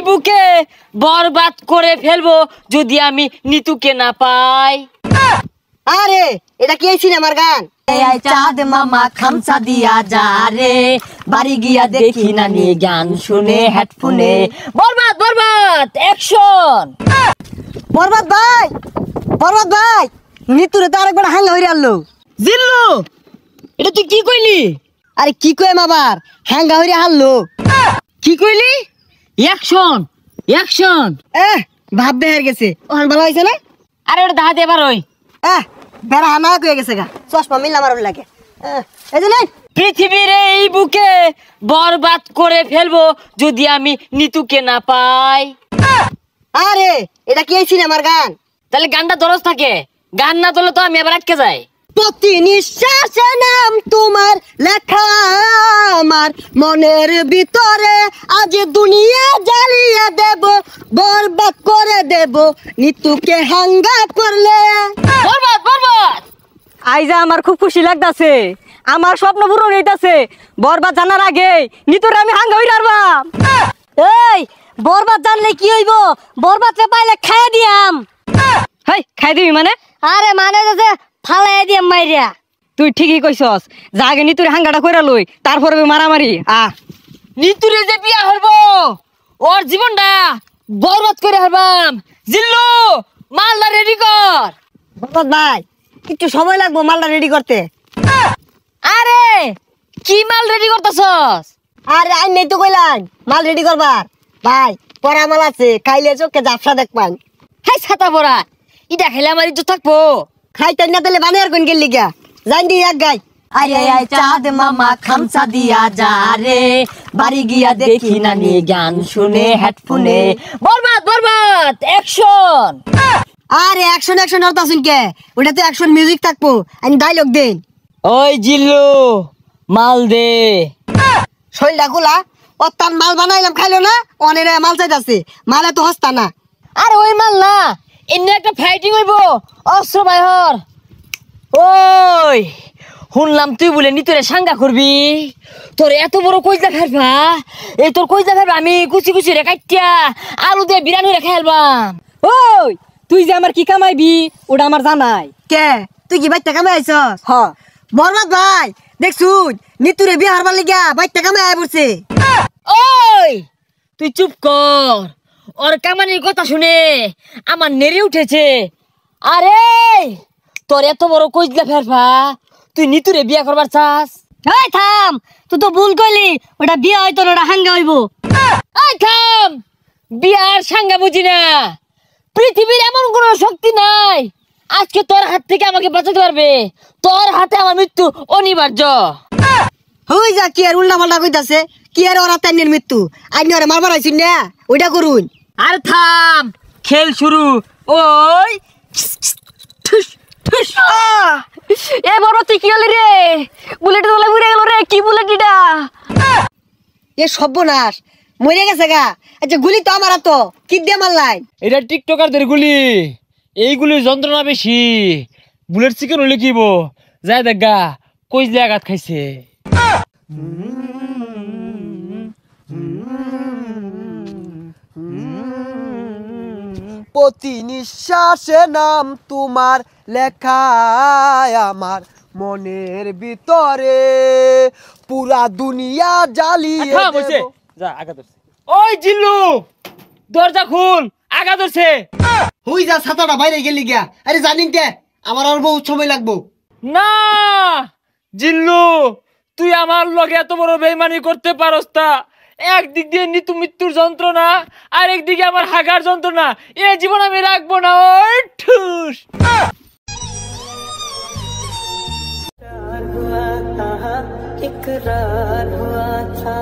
বুকে বরবাদ করে ফেলবো যদি আমি নিতুকে না পাই। আরে এটা কি সিনেমার গান? চাঁদ মামা খামসা দিয়া যা রে, বাড়ি গিয়া দেখি নানি গান শুনে হেডফোনে। বরবাদ বরবাদ অ্যাকশন। বরবাদ ভাই, বরবাদ ভাই, নিতুরে তো আরেকবার হাঙ্গা হইরে আনলো। জিল্লু এটা তুই কি কইলি? আরে কি কইম আবার, হাঙ্গা হইরে আনলো। কি কইলি? Action action. ভাব বেহার গেছে, ওখান ভালো হয়েছে না? আরে ওটা দাহাতে এবার ওই বেড়া হানা কয়ে গেছে গা, চশমা মিললাম আর লাগে। এই যে পৃথিবীর এই বুকে বরবাদ করে ফেলবো যদি আমি নিতুকে না পাই। আরে এটা কি সিনেমার গান? তাহলে গানটা দরজ থাকে, গান না তোলে তো আমি আবার আটকে যাই। প্রতি নিঃশ্বাসে নাম তোমার লেখা আমার মনের ভিতরে, আজ দুনিয়া জ্বালিয়ে দেব, বরবাদ করে দেব নিতুকে হাঙ্গা করলে। বরবাদ বরবাদ। আইজা আমার খুব খুশি লাগতাছে, আমার স্বপ্ন পূরণ হইতাছে। বরবাদ জানার আগে নিতুরে আমি হাঙ্গা হইরা আরবাম। এই বরবাদ জানলে কি হইব? বরবাদরে পাইলে খাইয়া দিয়াম। হেই খাই দিবি মানে? আরে মানে যে ফালাই দিয়াম মাইরিয়া। তুই ঠিকই কইছস, যা আগে নিতুরে হাঙ্গাটা কইরা লই, তারপরে মারামারি। নিতুরে যে বিয়া হইবো ওর জীবনটা বরবাদ করে হারবাম। জিল্লু মালটা রেডি কর। বরবাদ ভাই একটু সময় লাগবো মালটা রেডি করতে। আরে কি মাল রেডি করতেছস? আরে আই নেই তো কইলাম মাল রেডি করবার। ভাই পরা মাল আছে, খাইলে চোখে ঝাপসা দেখবান। হাই ছাতা পড়া, ইটা খেলে আমার ইজ্জত থাকবো। খাইতে না দিলে বানে আর কোন গেল লিগা জান দি এক গাই। আরে আই চাঁদ মামা খামসা দিয়া যা রে, বাড়ি গিয়া দেখি নানি গান শুনে হেডফোনে। বরবাদ বরবাদ অ্যাকশন। আরে অ্যাকশন অ্যাকশন আর তাসুন কে, ওটা তো অ্যাকশন মিউজিক থাকবো, আমি ডায়লগ দেন। ওই জিল্লু মাল দে। শৈলটা খোলা, ও তার মাল বানাইলাম খাইলো না, অনেরে মাল চাইতাছে, মালে তো হস্তা না। আরে ওই মাল না, এমনি একটা ফাইটিং হইব অস্ত্র বাইহর। ওই শুনলাম তুই বলে নিতরে সাঙ্গা করবি, তোর এত বড় কইজা খাইবা, এই তোর কইজা খাইবা আমি কুচি কুচি রে কাটিয়া আলু দিয়ে বিরানি রে খাইলবাম। ওই তুই যে আমার কি কামাইবি ওটা আমার জানাই। কে তুই কি বাইতে কামে আইছস? হ বরবাদ ভাই দেখছুন নিতুরে বিয়ে হারবার লিগা বাইতে কামে আই পড়ছে। ওই তুই চুপ কর, ওর কামানির কথা শুনে আমার নেড়ে উঠেছে। আরে তোর এত বড় কইজলা ফেরফা, তুই নিতুরে বিয়া করবার চাস? এই থাম, তুই তো ভুল কইলি, ওটা বিয়ে হয়তো না, ওটা হাঙ্গা হইব। এই থাম, বিয়ার সাঙ্গা বুঝি না। পৃথিবীর এমন কোন শক্তি নাই আজকে তোর হাত থেকে আমাকে বাঁচাতে পারবে। তোর হাতে আমার মৃত্যু অনিবার্য। হই যা কি আর উল্টা পাল্টা কইতাছে, কি আর ওরা তাইনের মৃত্যু আইনি ওরে মারবার আইছুন না, ওইটা করুন। আর থাম, খেল শুরু। ওই এ বড় তুই কি হলি রে? বুলেট তোলা উড়ে গেল রে, কি বুলেট এটা? এ সর্বনাশ, মরে গেছে গা। আচ্ছা গুলি তো আমার তো কি দিয়ে মারলাই? এটা টিকটকারদের গুলি, এইগুলির যন্ত্রণা বেশি। বুলেট চিকেন হলে কিব যায় দেখা কইজলে আঘাত খাইছে। প্রতি নিঃশ্বাসে নাম তোমার লেখা আমার মনের ভিতরে, পুরা দুনিয়া জ্বালিয়ে দেব। যা আঘাত ধরছে। ওই জিল্লু দরজা খুল, আঘাত ধরছে। হই যা ছাতাটা বাইরে গেলি গিয়া। আরে জানিন কে আমার আর বহুত সময় লাগবো। না জিল্লু, তুই আমার লগে এত বড় বেইমানি করতে পারস তা? একদিক দিয়ে নিতু মৃত্যুর যন্ত্রণা, আর একদিকে আমার হাগার যন্ত্রণা, এ জীবন আমি রাখবো না। ওই ঠুস। इकरार हुआ था